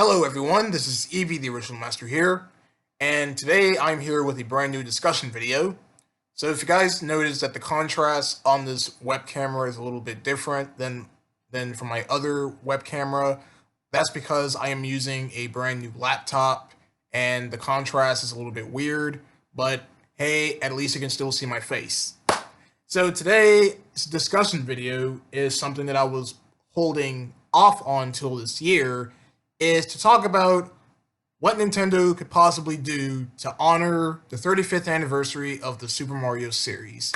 Hello everyone, this is Evie, the original master here, and today I'm here with a brand new discussion video. So if you guys notice that the contrast on this web camera is a little bit different than from my other web camera, that's because I am using a brand new laptop and the contrast is a little bit weird, but hey, at least you can still see my face. So today's discussion video is something that I was holding off on till this year, is to talk about what Nintendo could possibly do to honor the 35th anniversary of the Super Mario series.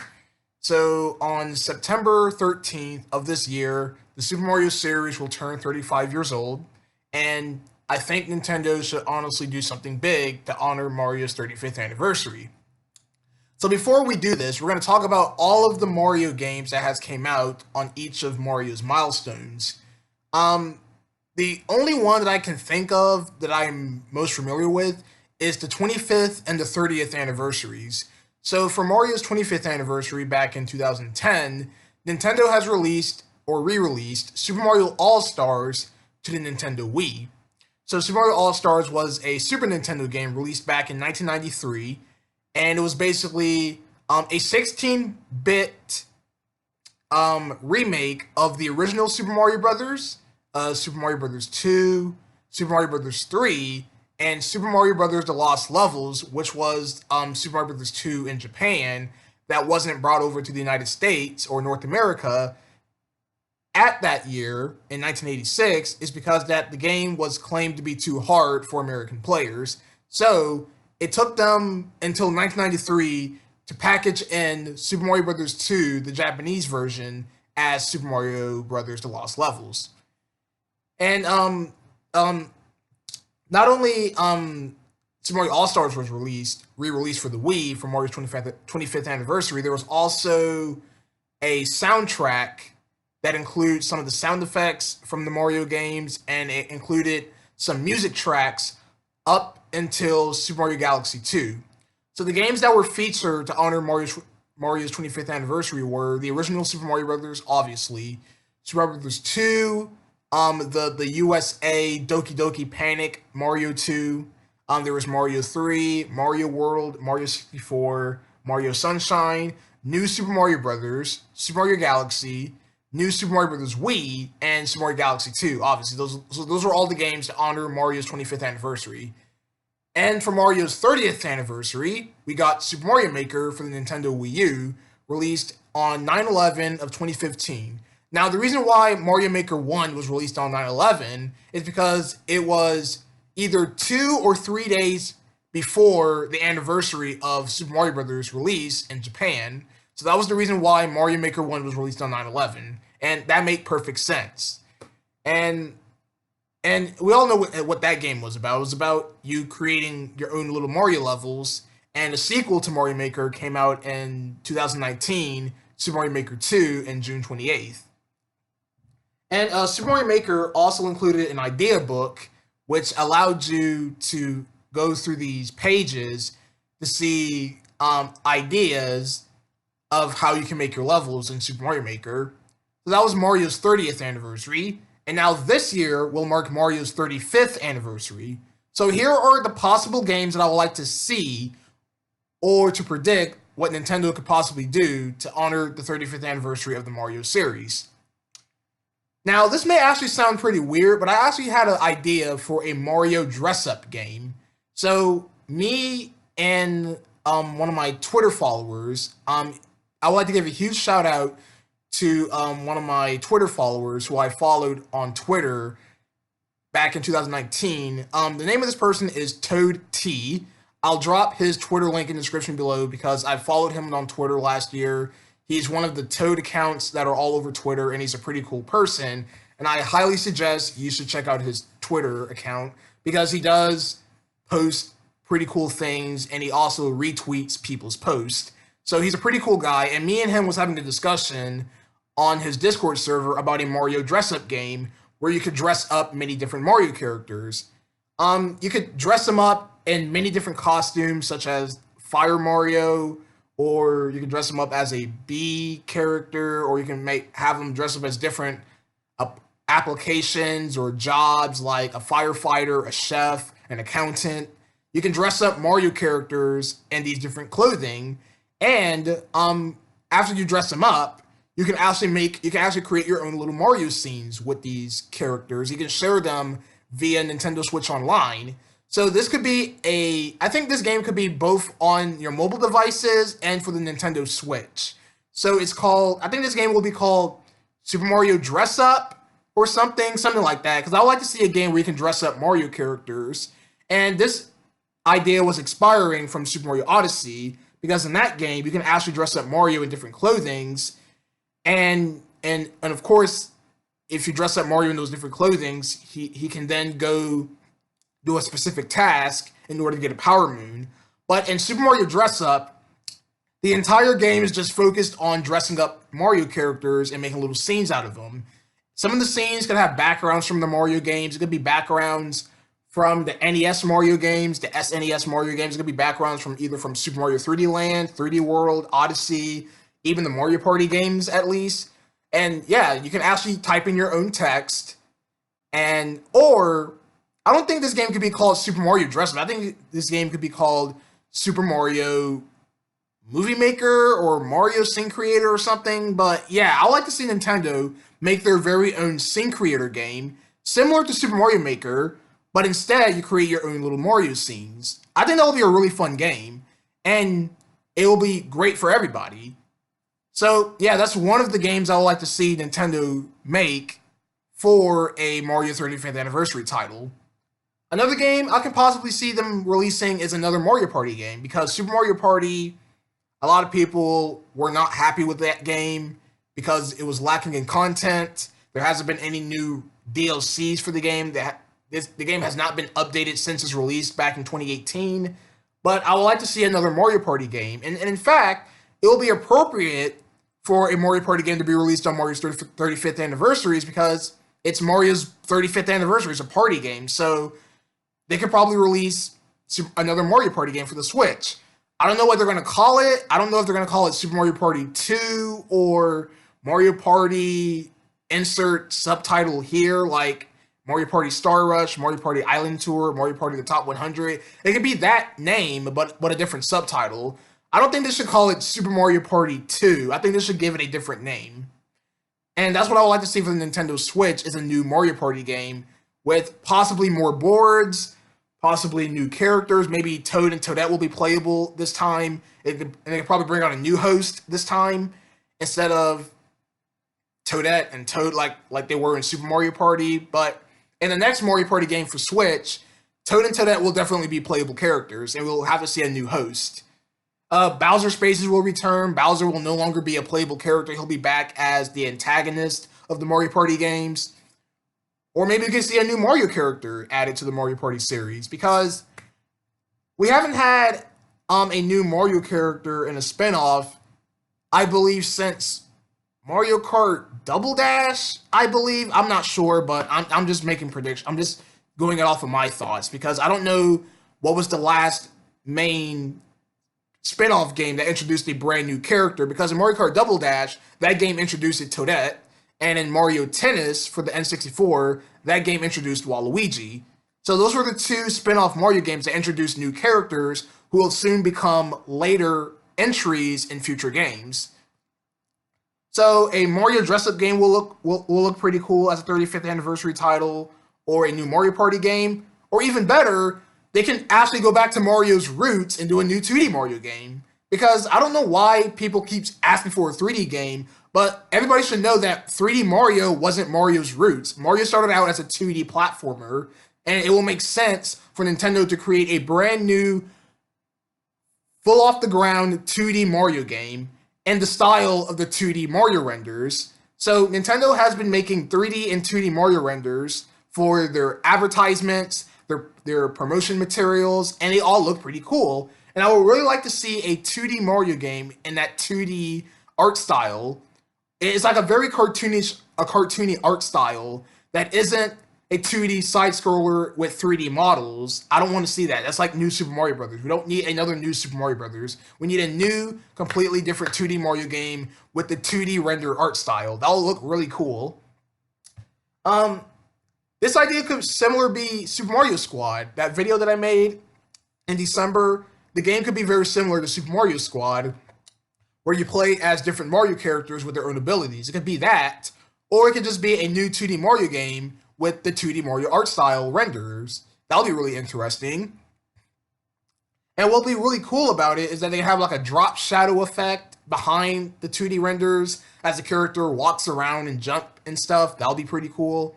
So on September 13th of this year, the Super Mario series will turn 35 years old, and I think Nintendo should honestly do something big to honor Mario's 35th anniversary. So before we do this, we're going to talk about all of the Mario games that has came out on each of Mario's milestones. The only one that I can think of that I'm most familiar with is the 25th and the 30th anniversaries. So for Mario's 25th anniversary back in 2010, Nintendo has released or re-released Super Mario All-Stars to the Nintendo Wii. So Super Mario All-Stars was a Super Nintendo game released back in 1993, and it was basically a 16-bit remake of the original Super Mario Brothers, Super Mario Brothers 2, Super Mario Brothers 3, and Super Mario Brothers The Lost Levels, which was Super Mario Brothers 2 in Japan that wasn't brought over to the United States or North America at that year in 1986, is because that the game was claimed to be too hard for American players. So it took them until 1993 to package in Super Mario Brothers 2, the Japanese version, as Super Mario Brothers The Lost Levels. And not only Super Mario All Stars was re-released for the Wii for Mario's 25th anniversary, there was also a soundtrack that includes some of the sound effects from the Mario games, and it included some music tracks up until Super Mario Galaxy 2. So the games that were featured to honor Mario's 25th anniversary were the original Super Mario Brothers, obviously, Super Mario Brothers 2, the USA Doki Doki Panic Mario 2. There was Mario 3, Mario World, Mario 64, Mario Sunshine, New Super Mario Brothers, Super Mario Galaxy, New Super Mario Brothers Wii, and Super Mario Galaxy 2. Obviously, those were all the games to honor Mario's 25th anniversary. And for Mario's 30th anniversary, we got Super Mario Maker for the Nintendo Wii U, released on 9/11 of 2015. Now, the reason why Mario Maker 1 was released on 9/11 is because it was either 2 or 3 days before the anniversary of Super Mario Bros. Release in Japan. So that was the reason why Mario Maker 1 was released on 9/11, and that made perfect sense. And we all know what that game was about. It was about you creating your own little Mario levels, and a sequel to Mario Maker came out in 2019, Super Mario Maker 2, in June 28th. And Super Mario Maker also included an idea book, which allowed you to go through these pages to see ideas of how you can make your levels in Super Mario Maker. So that was Mario's 30th anniversary, and now this year will mark Mario's 35th anniversary. So here are the possible games that I would like to see or to predict what Nintendo could possibly do to honor the 35th anniversary of the Mario series. Now, this may actually sound pretty weird, but I actually had an idea for a Mario dress-up game. So, me and one of my Twitter followers, I would like to give a huge shout-out to one of my Twitter followers who I followed on Twitter back in 2019. The name of this person is Toad T. I'll drop his Twitter link in the description below because I followed him on Twitter last year. He's one of the Toad accounts that are all over Twitter, and he's a pretty cool person. And I highly suggest you should check out his Twitter account because he does post pretty cool things, and he also retweets people's posts. So he's a pretty cool guy, and me and him was having a discussion on his Discord server about a Mario dress-up game where you could dress up many different Mario characters. You could dress them up in many different costumes, such as Fire Mario, or you can dress them up as a bee character, or you can have them dress up as different applications or jobs like a firefighter, a chef, an accountant. You can dress up Mario characters in these different clothing, and after you dress them up, you can actually create your own little Mario scenes with these characters. You can share them via Nintendo Switch Online. So this could be I think this game could be both on your mobile devices and for the Nintendo Switch. So I think this game will be called Super Mario Dress Up or something like that. Because I would like to see a game where you can dress up Mario characters. And this idea was expiring from Super Mario Odyssey, because in that game you can actually dress up Mario in different clothings, and of course, if you dress up Mario in those different clothings, he can then go do a specific task in order to get a Power Moon. But in Super Mario Dress Up, the entire game is just focused on dressing up Mario characters and making little scenes out of them. Some of the scenes could have backgrounds from the Mario games. It could be backgrounds from the NES Mario games, the SNES Mario games. It could be backgrounds from either from Super Mario 3D Land, 3D World, Odyssey, even the Mario Party games at least. And yeah, you can actually type in your own text. Or I don't think this game could be called Super Mario Dress Up. I think this game could be called Super Mario Movie Maker or Mario Scene Creator or something. But yeah, I like to see Nintendo make their very own scene creator game, similar to Super Mario Maker, but instead you create your own little Mario scenes. I think that will be a really fun game, and it will be great for everybody. So yeah, that's one of the games I would like to see Nintendo make for a Mario 35th anniversary title. Another game I can possibly see them releasing is another Mario Party game, because Super Mario Party, a lot of people were not happy with that game because it was lacking in content. There hasn't been any new DLCs for the game. The game has not been updated since its release back in 2018. But I would like to see another Mario Party game. And in fact, it will be appropriate for a Mario Party game to be released on Mario's 35th anniversary, because it's Mario's 35th anniversary. It's a party game. So they could probably release another Mario Party game for the Switch. I don't know what they're going to call it. I don't know if they're going to call it Super Mario Party 2 or Mario Party insert subtitle here, like Mario Party Star Rush, Mario Party Island Tour, Mario Party The Top 100. It could be that name, but a different subtitle. I don't think they should call it Super Mario Party 2. I think they should give it a different name. And that's what I would like to see for the Nintendo Switch, is a new Mario Party game with possibly more boards, possibly new characters. Maybe Toad and Toadette will be playable this time. And they could probably bring on a new host this time instead of Toadette and Toad like they were in Super Mario Party. But in the next Mario Party game for Switch, Toad and Toadette will definitely be playable characters, and we'll have to see a new host. Bowser Spaces will return. Bowser will no longer be a playable character. He'll be back as the antagonist of the Mario Party games. Or maybe we can see a new Mario character added to the Mario Party series, because we haven't had a new Mario character in a spinoff, I believe, since Mario Kart Double Dash, I believe. I'm not sure, but I'm just making predictions. I'm just going it off of my thoughts, because I don't know what was the last main spin-off game that introduced a brand new character, because in Mario Kart Double Dash, that game introduced Toadette, and in Mario Tennis for the N64, that game introduced Waluigi. So those were the two spin-off Mario games that introduced new characters who will soon become later entries in future games. So a Mario dress-up game will look pretty cool as a 35th anniversary title, or a new Mario Party game, or even better, they can actually go back to Mario's roots and do a new 2D Mario game. Because I don't know why people keep asking for a 3D game, but everybody should know that 3D Mario wasn't Mario's roots. Mario started out as a 2D platformer, and it will make sense for Nintendo to create a brand new, full off the ground 2D Mario game in the style of the 2D Mario renders. So Nintendo has been making 3D and 2D Mario renders for their advertisements, their promotion materials, and they all look pretty cool. And I would really like to see a 2D Mario game in that 2D art style. It's like a very cartoony art style that isn't a 2D side-scroller with 3D models. I don't want to see that. That's like New Super Mario Brothers. We don't need another New Super Mario Brothers. We need a new, completely different 2D Mario game with the 2D render art style. That'll look really cool. Um, this idea could similar be Super Mario Squad. That video that I made in December, the game could be very similar to Super Mario Squad, where you play as different Mario characters with their own abilities. It could be that, or it could just be a new 2D Mario game with the 2D Mario art style renders. That'll be really interesting. And what'll be really cool about it is that they have like a drop shadow effect behind the 2D renders as the character walks around and jump and stuff. That'll be pretty cool.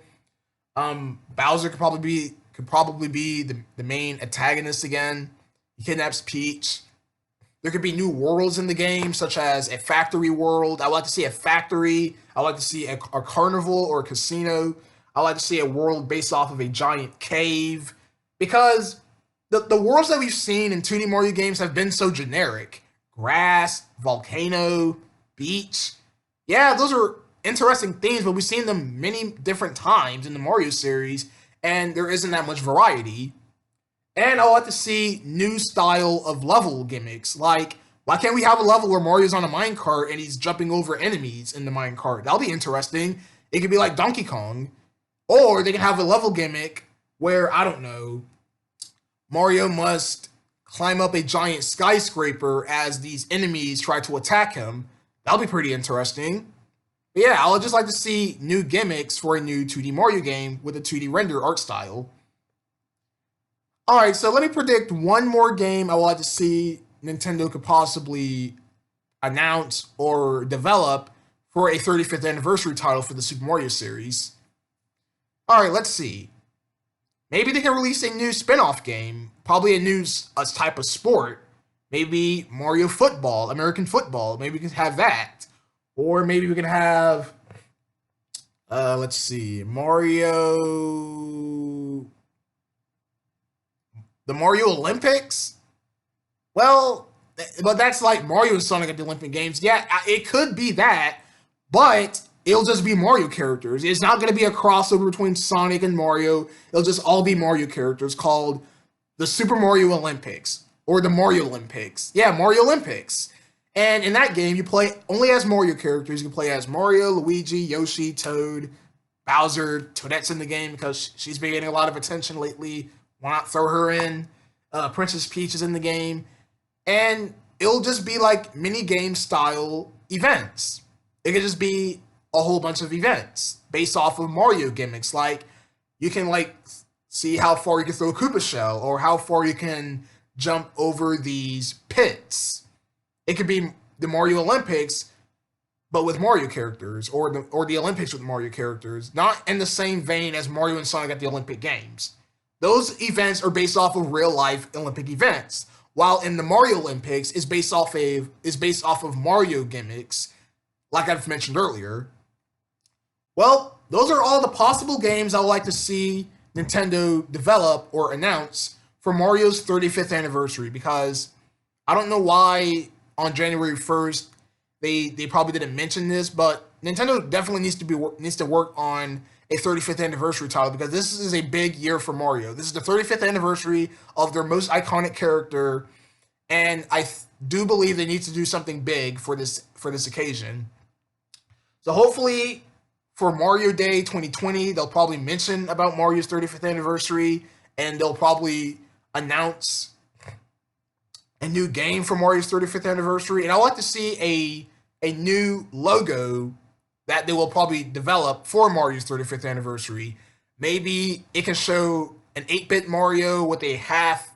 Bowser could probably be the main antagonist again. He kidnaps Peach. There could be new worlds in the game, such as a factory world. I would like to see a factory. I would like to see a carnival or a casino. I would like to see a world based off of a giant cave. Because the worlds that we've seen in 2D Mario games have been so generic. Grass, volcano, beach. Yeah, those are interesting themes, but we've seen them many different times in the Mario series, and there isn't that much variety. And I like to see new style of level gimmicks. Like, why can't we have a level where Mario's on a minecart and he's jumping over enemies in the minecart? That'll be interesting. It could be like Donkey Kong. Or they can have a level gimmick where, I don't know, Mario must climb up a giant skyscraper as these enemies try to attack him. That'll be pretty interesting. But yeah, I would just like to see new gimmicks for a new 2D Mario game with a 2D render art style. Alright, so let me predict one more game I would like to see Nintendo could possibly announce or develop for a 35th anniversary title for the Super Mario series. Alright, let's see. Maybe they can release a new spin-off game, probably a type of sport. Maybe Mario football, American football. Maybe we can have that. Or maybe we can have, let's see, the Mario Olympics? Well, but that's like Mario and Sonic at the Olympic Games. Yeah, it could be that, but it'll just be Mario characters. It's not going to be a crossover between Sonic and Mario. It'll just all be Mario characters called the Super Mario Olympics or the Mario Olympics. Yeah, Mario Olympics. And in that game, you play only as Mario characters. You can play as Mario, Luigi, Yoshi, Toad, Bowser. Toadette's in the game because she's been getting a lot of attention lately. Why not throw her in? Princess Peach is in the game. And it'll just be like mini game style events. It could just be a whole bunch of events based off of Mario gimmicks. Like, you can like see how far you can throw a Koopa shell or how far you can jump over these pits. It could be the Mario Olympics, but with Mario characters, or the Olympics with Mario characters, not in the same vein as Mario and Sonic at the Olympic Games. Those events are based off of real life Olympic events, while in the Mario Olympics is based off of Mario gimmicks, like I've mentioned earlier. Well, those are all the possible games I would like to see Nintendo develop or announce for Mario's 35th anniversary, because I don't know why on January 1st they probably didn't mention this, but Nintendo definitely needs to work on a 35th anniversary title, because this is a big year for Mario. This is the 35th anniversary of their most iconic character, and I do believe they need to do something big for this occasion. So hopefully for Mario Day 2020, they'll probably mention about Mario's 35th anniversary, and they'll probably announce a new game for Mario's 35th anniversary. And I'd like to see a new logo that they will probably develop for Mario's 35th anniversary. Maybe it can show an 8-bit Mario with a half-sided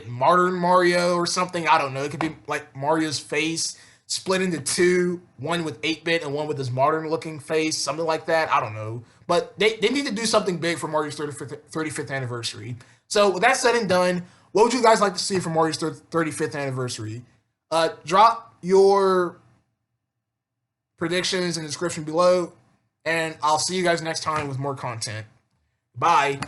modern Mario or something. I don't know. It could be like Mario's face split into two, one with 8-bit and one with his modern-looking face, something like that. I don't know. But they need to do something big for Mario's 35th anniversary. So with that said and done, what would you guys like to see for Mario's 35th anniversary? Drop your predictions in the description below, and I'll see you guys next time with more content. Bye.